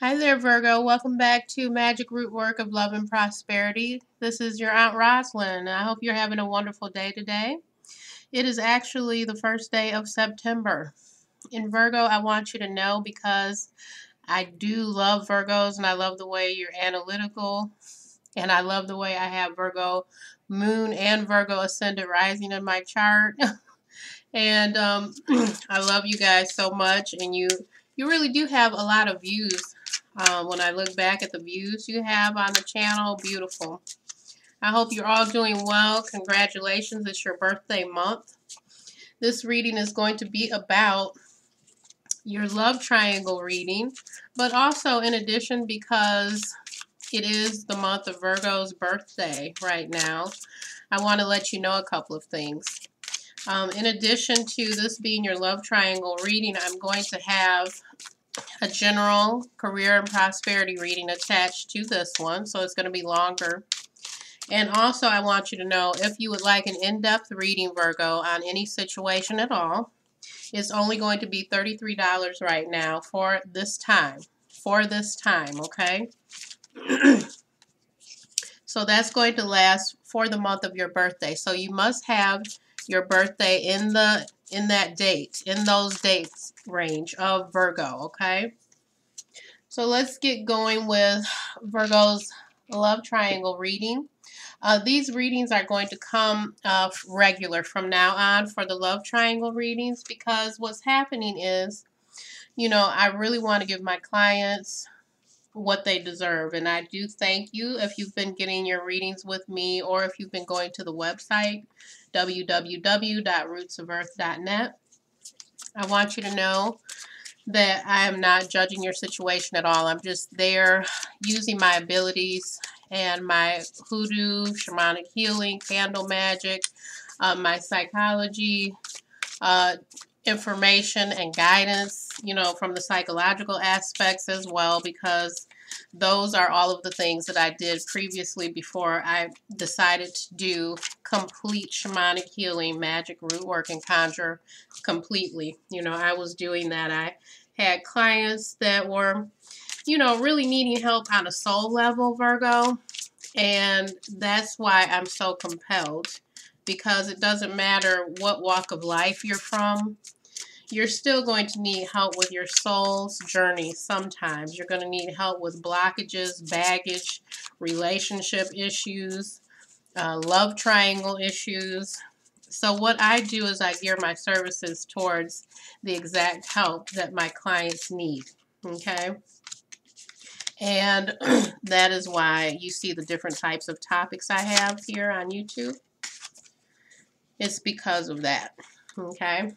Hi there, Virgo. Welcome back to Magic Root Work of Love and Prosperity. This is your Aunt Rosalind. I hope you're having a wonderful day today. It is actually the first day of September. In Virgo, I want you to know because I do love Virgos and I love the way you're analytical and I love the way I have Virgo Moon and Virgo Ascendant Rising in my chart. And I love you guys so much, and you really do have a lot of views. When I look back at the views you have on the channel, beautiful. I hope you're all doing well. Congratulations, it's your birthday month. This reading is going to be about your love triangle reading, but also in addition, because it is the month of Virgo's birthday right now, I want to let you know a couple of things. In addition to this being your love triangle reading, I'm going to have a general career and prosperity reading attached to this one, so it's going to be longer. And also I want you to know, if you would like an in-depth reading, Virgo, on any situation at all, it's only going to be $33 right now for this time. Okay? So that's going to last for the month of your birthday. So you must have your birthday in those dates range of Virgo, okay? So let's get going with Virgo's love triangle reading. These readings are going to come regular from now on for the love triangle readings, because what's happening is, I really want to give my clients what they deserve, and I do thank you if you've been getting your readings with me, or if you've been going to the website www.rootzofearth.net. I want you to know that I am not judging your situation at all. I'm just there using my abilities and my hoodoo, shamanic healing, candle magic, my psychology, information and guidance, from the psychological aspects as well, because those are all of the things that I did previously before I decided to do complete shamanic healing, magic, root work, and conjure completely. I was doing that. I had clients that were, really needing help on a soul level, Virgo, and that's why I'm so compelled, because it doesn't matter what walk of life you're from, you're still going to need help with your soul's journey sometimes. You're going to need help with blockages, baggage, relationship issues, love triangle issues. So what I do is I gear my services towards the exact help that my clients need, okay? And that is why you see the different types of topics I have here on YouTube. It's because of that, okay?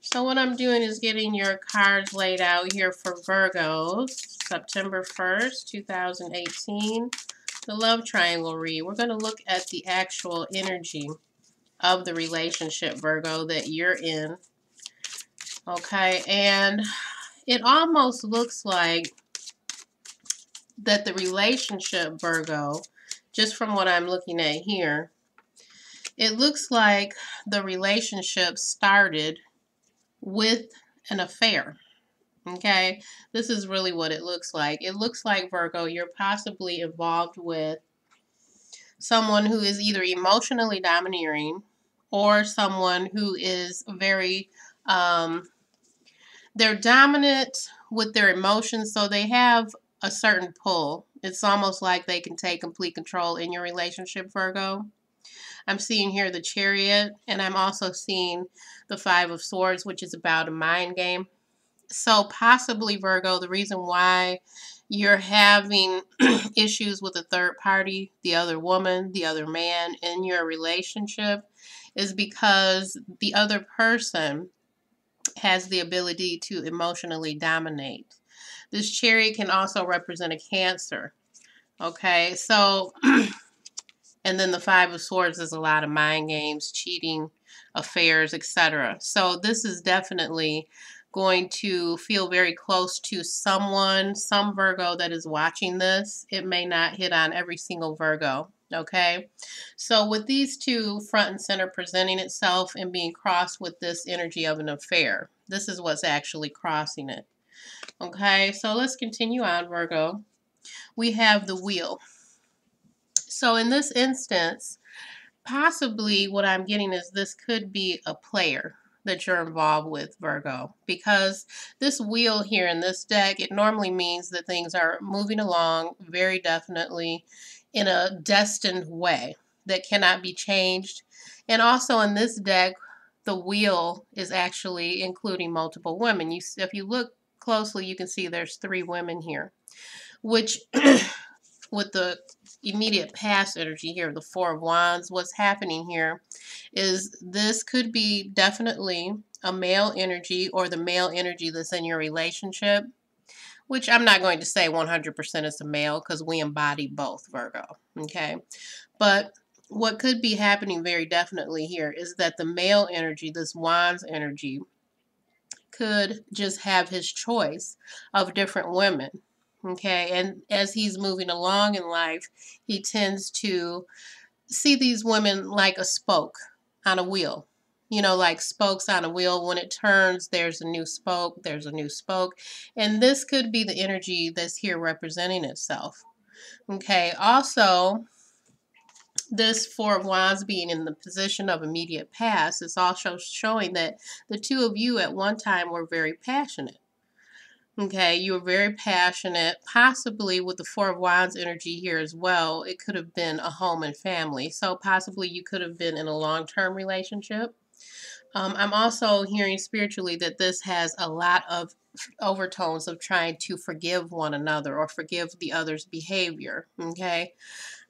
So what I'm doing is getting your cards laid out here for Virgos, September 1st, 2018, the love triangle read. We're going to look at the actual energy of the relationship, Virgo, that you're in, okay? And it almost looks like that the relationship, Virgo, just from what I'm looking at here, it looks like the relationship started with an affair, okay? This is really what it looks like. It looks like, Virgo, you're possibly involved with someone who is either emotionally domineering or someone who is very, they're dominant with their emotions, so they have a certain pull. It's almost like they can take complete control in your relationship, Virgo. I'm seeing here the Chariot, and I'm also seeing the Five of Swords, which is about a mind game. So possibly, Virgo, the reason why you're having issues with a third party, the other woman, the other man in your relationship, is because the other person has the ability to emotionally dominate. This Chariot can also represent a Cancer. Okay, so and then the Five of Swords is a lot of mind games, cheating, affairs, etc. So this is definitely going to feel very close to someone, some Virgo that is watching this. It may not hit on every single Virgo, okay? So with these two front and center presenting itself and being crossed with this energy of an affair, this is what's actually crossing it. Okay, so let's continue on, Virgo. We have the Wheel. So in this instance, possibly what I'm getting is this could be a player that you're involved with, Virgo, because this wheel here in this deck, it normally means that things are moving along very definitely in a destined way that cannot be changed. And also in this deck, the wheel is actually including multiple women. If you look closely, you can see there's 3 women here, which with the immediate past energy here, the 4 of Wands, what's happening here is this could be definitely a male energy or the male energy that's in your relationship, which I'm not going to say 100% is a male because we embody both, Virgo, okay? But what could be happening very definitely here is that the male energy, this Wands energy, could just have his choice of different women. Okay, and as he's moving along in life, he tends to see these women like a spoke on a wheel. You know, like spokes on a wheel. When it turns, there's a new spoke, there's a new spoke. And this could be the energy that's here representing itself. Okay, also, this 4 of Wands being in the position of immediate past is also showing that the 2 of you at one time were very passionate. Okay, you were very passionate, possibly with the 4 of Wands energy here as well. It could have been a home and family. So possibly you could have been in a long-term relationship. I'm also hearing spiritually that this has a lot of overtones of trying to forgive one another or forgive the other's behavior. Okay,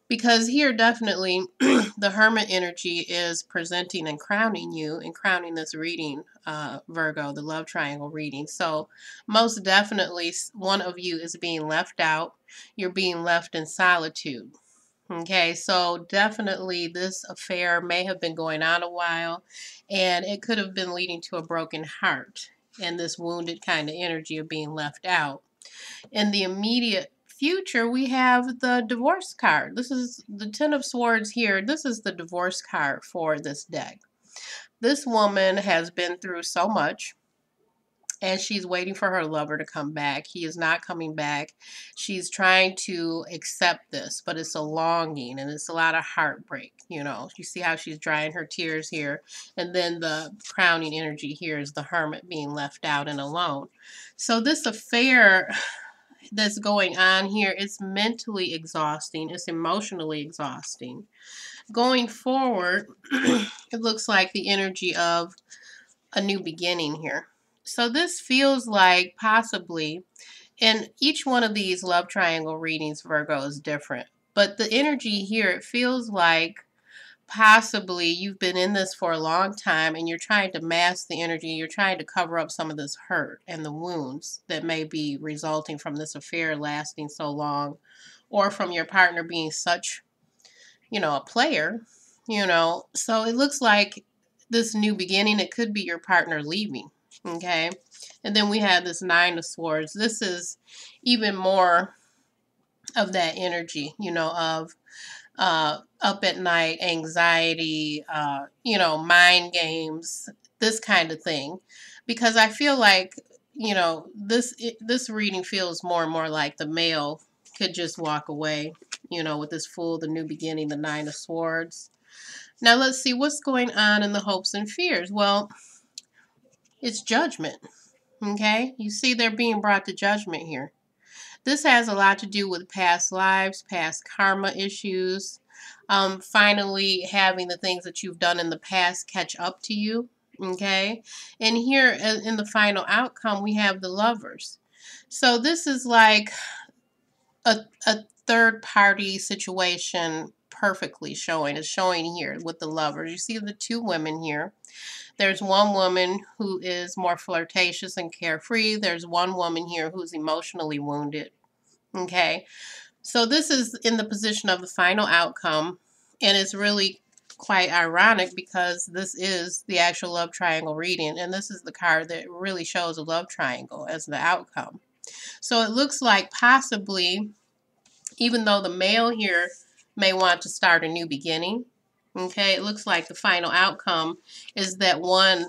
because here definitely the Hermit energy is presenting and crowning you and crowning this reading, Virgo, the love triangle reading. So most definitely one of you is being left out. You're being left in solitude. Okay, so definitely this affair may have been going on a while and it could have been leading to a broken heart and this wounded kind of energy of being left out. In the immediate future, we have the divorce card. This is the 10 of Swords here. This is the divorce card for this deck. This woman has been through so much and she's waiting for her lover to come back. He is not coming back. She's trying to accept this, but it's a longing and it's a lot of heartbreak. You know, you see how she's drying her tears here. And then the crowning energy here is the Hermit being left out and alone. So this affair that's going on here, it's mentally exhausting. It's emotionally exhausting. Going forward, it looks like the energy of a new beginning here. So this feels like possibly, and each one of these love triangle readings, Virgo, is different. But the energy here, it feels like possibly you've been in this for a long time and you're trying to mask the energy. You're trying to cover up some of this hurt and the wounds that may be resulting from this affair lasting so long, or from your partner being such, a player, So it looks like this new beginning, it could be your partner leaving. Okay. And then we have this 9 of Swords. This is even more of that energy, of up at night, anxiety, mind games, this kind of thing. Because I feel like, this reading feels more and more like the male could just walk away, with this Fool, the new beginning, the 9 of Swords. Now let's see what's going on in the hopes and fears. Well, it's judgment. Okay? You see they're being brought to judgment here. This has a lot to do with past lives, past karma issues, finally having the things that you've done in the past catch up to you. Okay? And here in the final outcome, we have the Lovers. So this is like a third party situation perfectly showing. It's showing here with the Lovers. You see the 2 women here. There's one woman who is more flirtatious and carefree. There's one woman here who's emotionally wounded. Okay, so this is in the position of the final outcome, and it's really quite ironic because this is the actual love triangle reading, and this is the card that really shows a love triangle as the outcome. So it looks like possibly, even though the male here may want to start a new beginning, okay, it looks like the final outcome is that one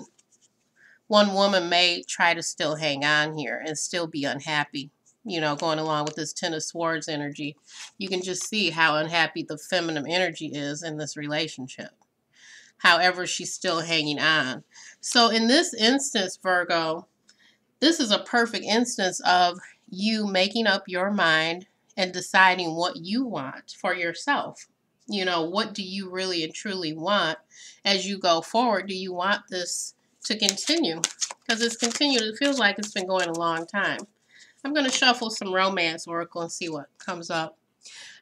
one woman may try to still hang on here and still be unhappy. You know, going along with this Ten of Swords energy, you can just see how unhappy the feminine energy is in this relationship. However, she's still hanging on. So in this instance, Virgo, this is a perfect instance of you making up your mind and deciding what you want for yourself. You know, what do you really and truly want as you go forward? Do you want this to continue? Because it's continued. It feels like it's been going a long time. I'm going to shuffle some romance oracle and see what comes up.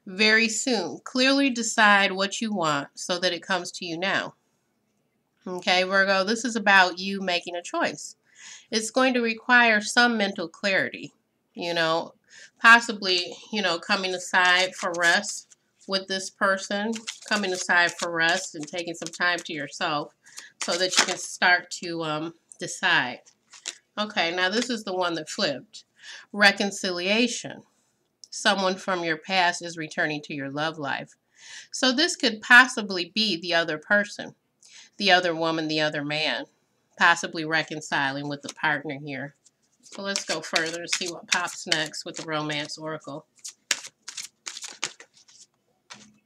Very soon. Clearly decide what you want so that it comes to you now. Okay, Virgo, this is about you making a choice. It's going to require some mental clarity, you know, possibly, you know, coming aside for rest with this person, coming aside for rest and taking some time to yourself so that you can start to decide. Okay, now this is the one that flipped. Reconciliation. Someone from your past is returning to your love life. So this could possibly be the other person, the other woman, the other man, possibly reconciling with the partner here. So let's go further and see what pops next with the romance oracle.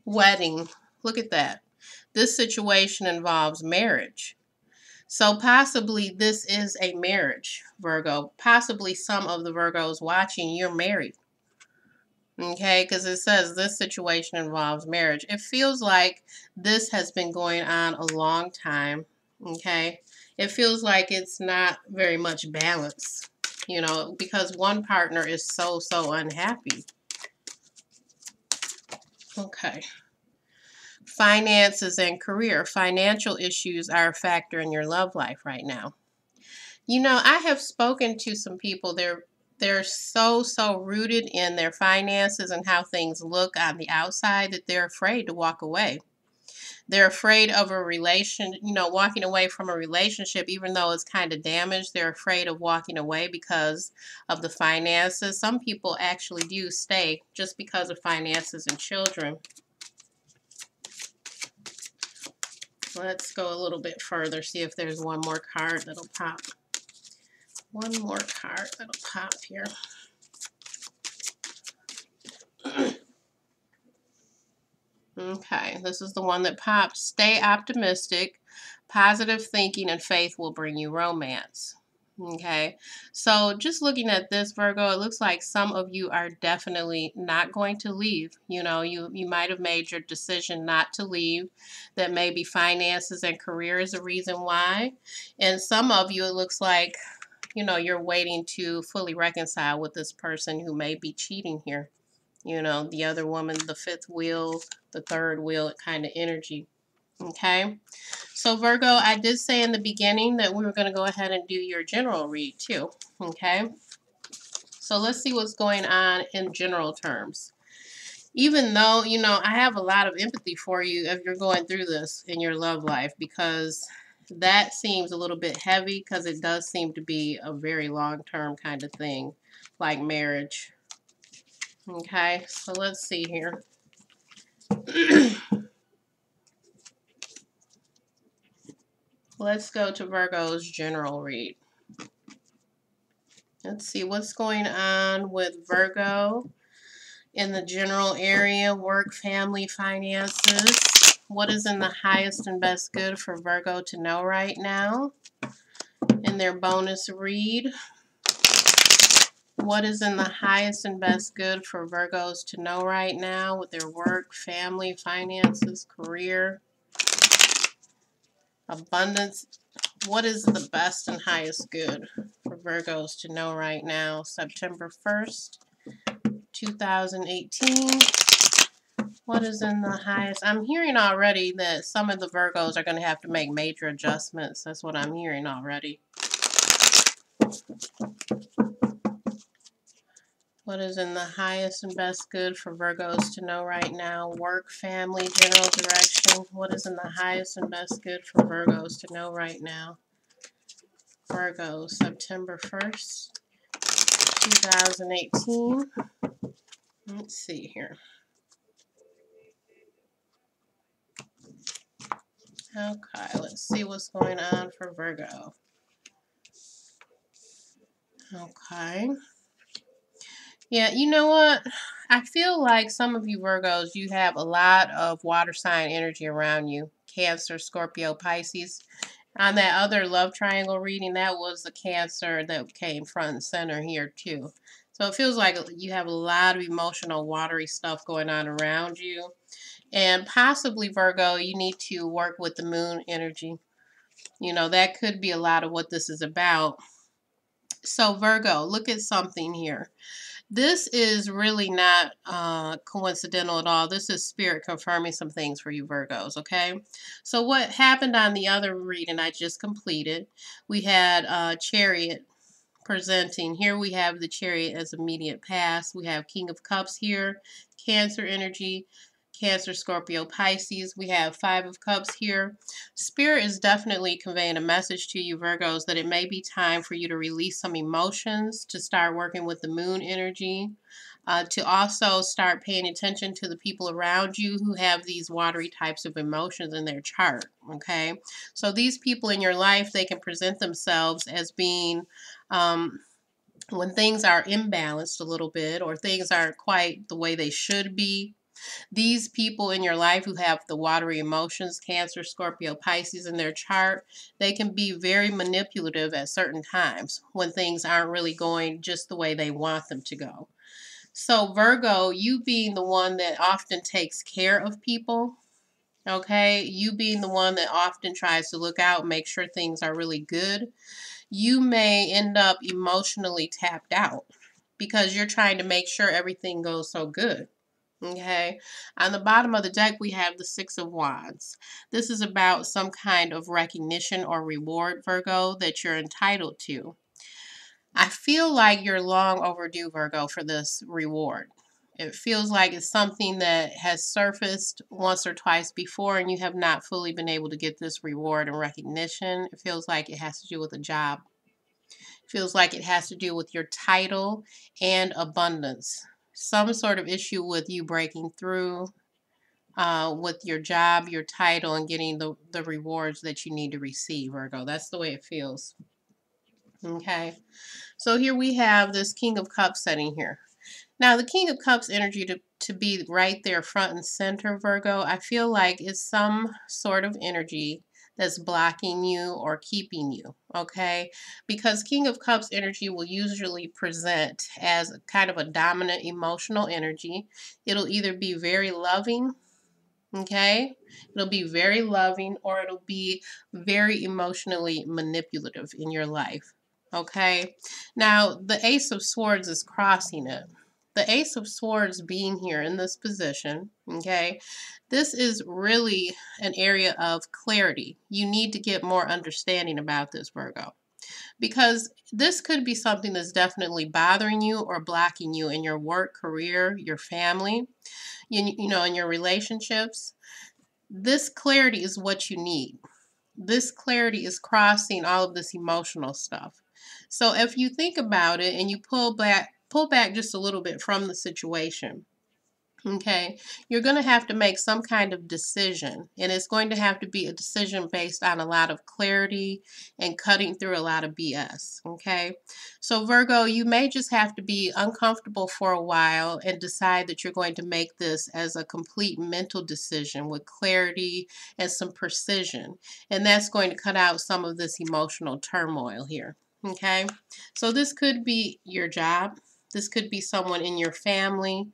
Wedding. Look at that. This situation involves marriage. So possibly this is a marriage, Virgo. Possibly some of the Virgos watching, you're married. Okay, because it says this situation involves marriage. It feels like this has been going on a long time. Okay, it feels like it's not very much balance, you know, because one partner is so unhappy. Okay. Finances and career. Financial issues are a factor in your love life right now. You know, I have spoken to some people. They're so rooted in their finances and how things look on the outside that they're afraid to walk away. They're afraid of a walking away from a relationship, even though it's kind of damaged. They're afraid of walking away because of the finances. Some people actually do stay just because of finances and children. Let's go a little bit further, see if there's one more card that'll pop. One more card that'll pop here. Okay, this is the one that pops. Stay optimistic. Positive thinking and faith will bring you romance. Okay, so just looking at this, Virgo, it looks like some of you are definitely not going to leave. You know, you might have made your decision not to leave. That maybe finances and career is the reason why. And some of you, it looks like, you know, you're waiting to fully reconcile with this person who may be cheating here. You know, the other woman, the fifth wheel, the third wheel kind of energy. Okay. So Virgo, I did say in the beginning that we were going to go ahead and do your general read too. Okay. So let's see what's going on in general terms. Even though, you know, I have a lot of empathy for you if you're going through this in your love life, because that seems a little bit heavy, because it does seem to be a very long-term kind of thing, like marriage. Okay, so let's see here. Let's go to Virgo's general read. Let's see what's going on with Virgo in the general area, work, family, finances. What is in the highest and best good for Virgo to know right now in their bonus read? What is in the highest and best good for Virgos to know right now with their work, family, finances, career, abundance? What is the best and highest good for Virgos to know right now, September 1st, 2018? What is in the highest? I'm hearing already that some of the Virgos are going to have to make major adjustments. That's what I'm hearing already. What is in the highest and best good for Virgos to know right now? Work, family, general direction. What is in the highest and best good for Virgos to know right now? Virgo, September 1st, 2018. Let's see here. Okay, let's see what's going on for Virgo. Okay. Yeah, you know what? I feel like some of you Virgos, you have a lot of water sign energy around you. Cancer, Scorpio, Pisces. On that other love triangle reading, that was the Cancer that came front and center here too. So it feels like you have a lot of emotional, watery stuff going on around you. And possibly, Virgo, you need to work with the moon energy. That could be a lot of what this is about. So, Virgo, look at something here. This is really not coincidental at all. This is spirit confirming some things for you Virgos, okay? So what happened on the other reading I just completed, we had Chariot presenting. Here we have the Chariot as immediate past. We have King of Cups here, Cancer energy, Cancer, Scorpio, Pisces. We have Five of Cups here. Spirit is definitely conveying a message to you, Virgos, that it may be time for you to release some emotions, to start working with the moon energy, to also start paying attention to the people around you who have these watery types of emotions in their chart, okay? So these people in your life, they can present themselves as being, when things are imbalanced a little bit or things aren't quite the way they should be, these people in your life who have the watery emotions, Cancer, Scorpio, Pisces in their chart, they can be very manipulative at certain times when things aren't really going just the way they want them to go. So Virgo, you being the one that often takes care of people, okay, you being the one that often tries to look out, make sure things are really good, you may end up emotionally tapped out because you're trying to make sure everything goes so good. Okay, on the bottom of the deck, we have the Six of Wands. This is about some kind of recognition or reward, Virgo, that you're entitled to. I feel like you're long overdue, Virgo, for this reward. It feels like it's something that has surfaced once or twice before, and you have not fully been able to get this reward and recognition. It feels like it has to do with a job. It feels like it has to do with your title and abundance. Some sort of issue with you breaking through with your job, your title, and getting the rewards that you need to receive, Virgo. That's the way it feels. Okay. So here we have this King of Cups setting here. Now, the King of Cups energy to be right there front and center, Virgo, I feel like is some sort of energy that's blocking you or keeping you, okay? Because King of Cups energy will usually present as kind of a dominant emotional energy. It'll either be very loving, okay? It'll be very loving, or it'll be very emotionally manipulative in your life, okay? Now, the Ace of Swords is crossing it. The Ace of Swords being here in this position, okay, this is really an area of clarity. You need to get more understanding about this, Virgo, because this could be something that's definitely bothering you or blocking you in your work, career, your family, in your relationships. This clarity is what you need. This clarity is crossing all of this emotional stuff. So if you think about it and you pull back just a little bit from the situation, okay, you're going to have to make some kind of decision, and it's going to have to be a decision based on a lot of clarity and cutting through a lot of BS, okay? So Virgo, you may just have to be uncomfortable for a while and decide that you're going to make this as a complete mental decision with clarity and some precision, and that's going to cut out some of this emotional turmoil here, okay? So this could be your job. This could be someone in your family.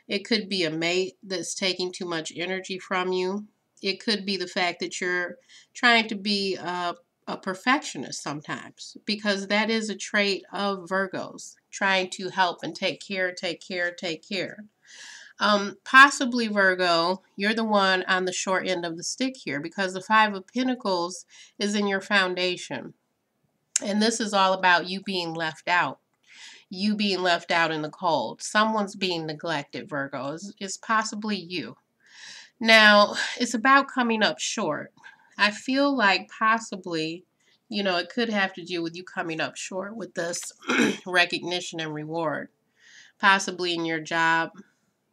It could be a mate that's taking too much energy from you. It could be the fact that you're trying to be a perfectionist sometimes, because that is a trait of Virgos, trying to help and take care, take care, take care. Possibly, Virgo, you're the one on the short end of the stick here, because the Five of Pentacles is in your foundation. And this is all about you being left out. You being left out in the cold. Someone's being neglected, Virgo. It's possibly you. Now, it's about coming up short. I feel like possibly, it could have to do with you coming up short with this recognition and reward. Possibly in your job,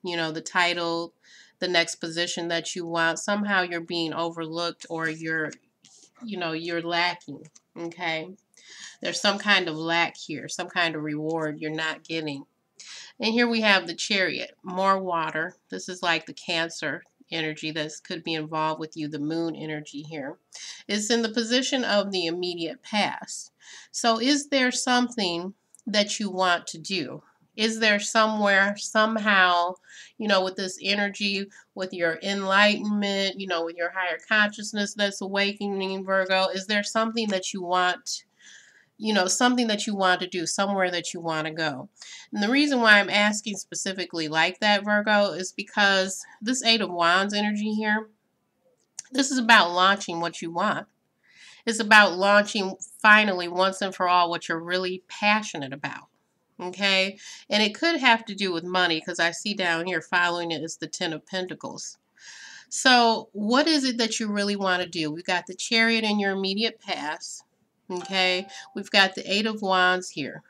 the title, the next position that you want. Somehow you're being overlooked, or you're lacking, okay? There's some kind of lack here, some kind of reward you're not getting. And here we have the Chariot, more water. This is like the Cancer energy that could be involved with you, the moon energy here. It's in the position of the immediate past. So is there something that you want to do? Is there somewhere, somehow, with this energy, with your enlightenment, with your higher consciousness that's awakening, Virgo, is there something that you want, something that you want to do, somewhere that you want to go? And the reason why I'm asking specifically like that, Virgo, is because this Eight of Wands energy here, this is about launching what you want. It's about launching finally, once and for all, what you're really passionate about. Okay? And it could have to do with money, because I see down here following it is the Ten of Pentacles. So what is it that you really want to do? We've got the Chariot in your immediate past. Okay? We've got the Eight of Wands here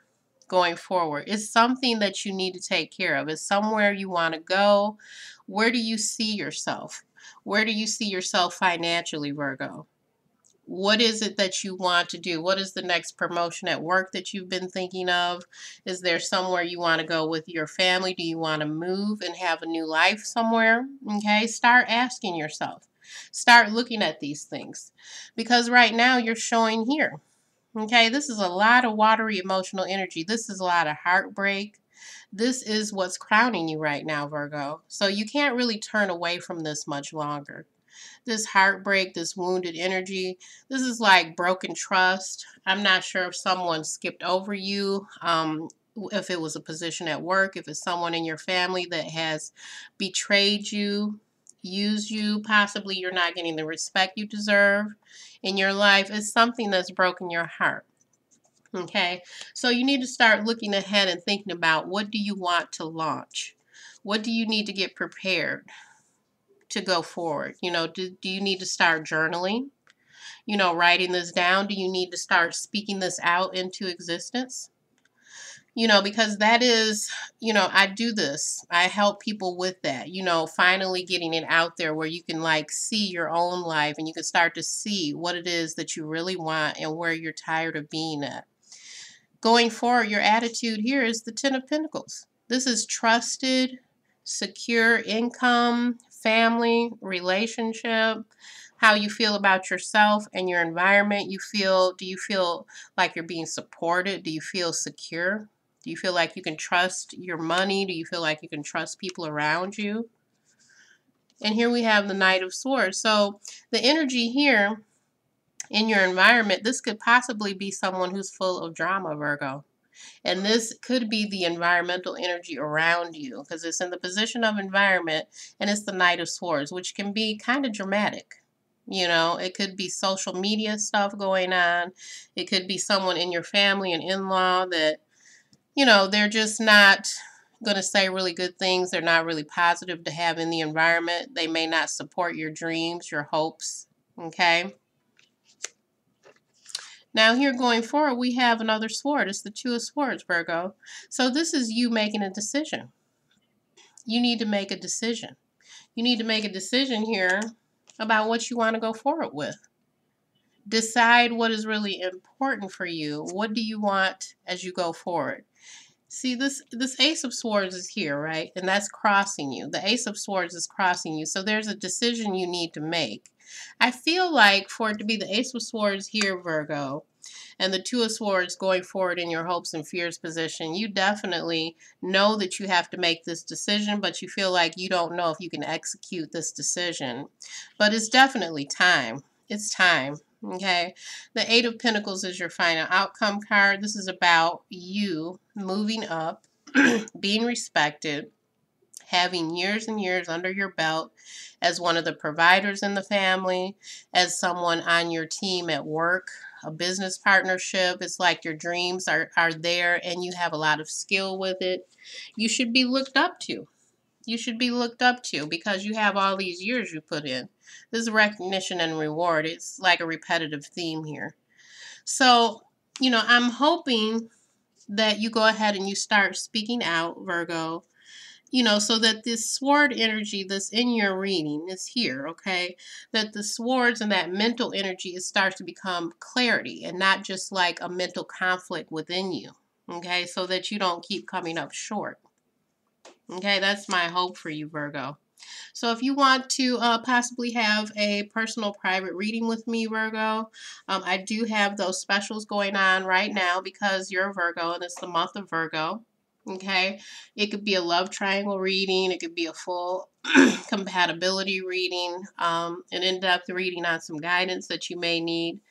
going forward. It's something that you need to take care of. It's somewhere you want to go. Where do you see yourself? Where do you see yourself financially, Virgo? What is it that you want to do? What is the next promotion at work that you've been thinking of? Is there somewhere you want to go with your family? Do you want to move and have a new life somewhere? Okay, start asking yourself. Start looking at these things. Because right now you're showing here. Okay, this is a lot of watery emotional energy. This is a lot of heartbreak. This is what's crowning you right now, Virgo. So you can't really turn away from this much longer. This heartbreak, this wounded energy, this is like broken trust. I'm not sure if someone skipped over you, if it was a position at work, if it's someone in your family that has betrayed you, used you, possibly you're not getting the respect you deserve in your life. It's something that's broken your heart. Okay, so you need to start looking ahead and thinking about, what do you want to launch? What do you need to get prepared to go forward? Do you need to start journaling? Writing this down? Do you need to start speaking this out into existence? Because that is, I do this. I help people with that, finally getting it out there where you can like see your own life and you can start to see what it is that you really want and where you're tired of being at. Going forward, your attitude here is the Ten of Pentacles. This is trusted, secure income, family, relationship, how you feel about yourself and your environment. Do you feel like you're being supported? Do you feel secure? Do you feel like you can trust your money? Do you feel like you can trust people around you? And here we have the Knight of Swords. So the energy here in your environment, this could possibly be someone who's full of drama, Virgo. And this could be the environmental energy around you, because it's in the position of environment, and it's the Knight of Swords, which can be kind of dramatic. It could be social media stuff going on. It could be someone in your family, an in-law that, they're just not going to say really good things. They're not really positive to have in the environment. They may not support your dreams, your hopes. Okay? Now here going forward, we have another sword. It's the Two of Swords, Virgo. So this is you making a decision. You need to make a decision. You need to make a decision here about what you want to go forward with. Decide what is really important for you. What do you want as you go forward? See, this Ace of Swords is here, right? And that's crossing you. The Ace of Swords is crossing you. So there's a decision you need to make. I feel like for it to be the Ace of Swords here, Virgo, and the Two of Swords going forward in your hopes and fears position, you definitely know that you have to make this decision, but you feel like you don't know if you can execute this decision. But it's definitely time. It's time. Okay, the Eight of Pentacles is your final outcome card. This is about you moving up, being respected, having years and years under your belt as one of the providers in the family, as someone on your team at work, a business partnership. It's like your dreams are there and you have a lot of skill with it. You should be looked up to. You should be looked up to because you have all these years you put in. This is recognition and reward. It's like a repetitive theme here. So, I'm hoping that you go ahead and you start speaking out, Virgo. so that this sword energy that's in your reading is here, okay? That the swords and that mental energy, it starts to become clarity and not just like a mental conflict within you, okay? So that you don't keep coming up short. Okay, that's my hope for you, Virgo. So if you want to possibly have a personal private reading with me, Virgo, I do have those specials going on right now because you're a Virgo and it's the month of Virgo. Okay, it could be a love triangle reading. It could be a full compatibility reading, an in-depth reading on some guidance that you may need.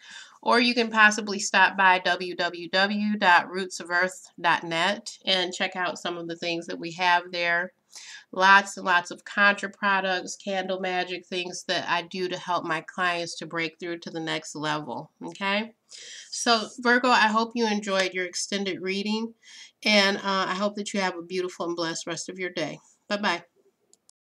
Or you can possibly stop by www.rootzofearth.net and check out some of the things that we have there. Lots and lots of Conjure products, candle magic, things that I do to help my clients to break through to the next level. Okay? So, Virgo, I hope you enjoyed your extended reading, and I hope that you have a beautiful and blessed rest of your day. Bye bye.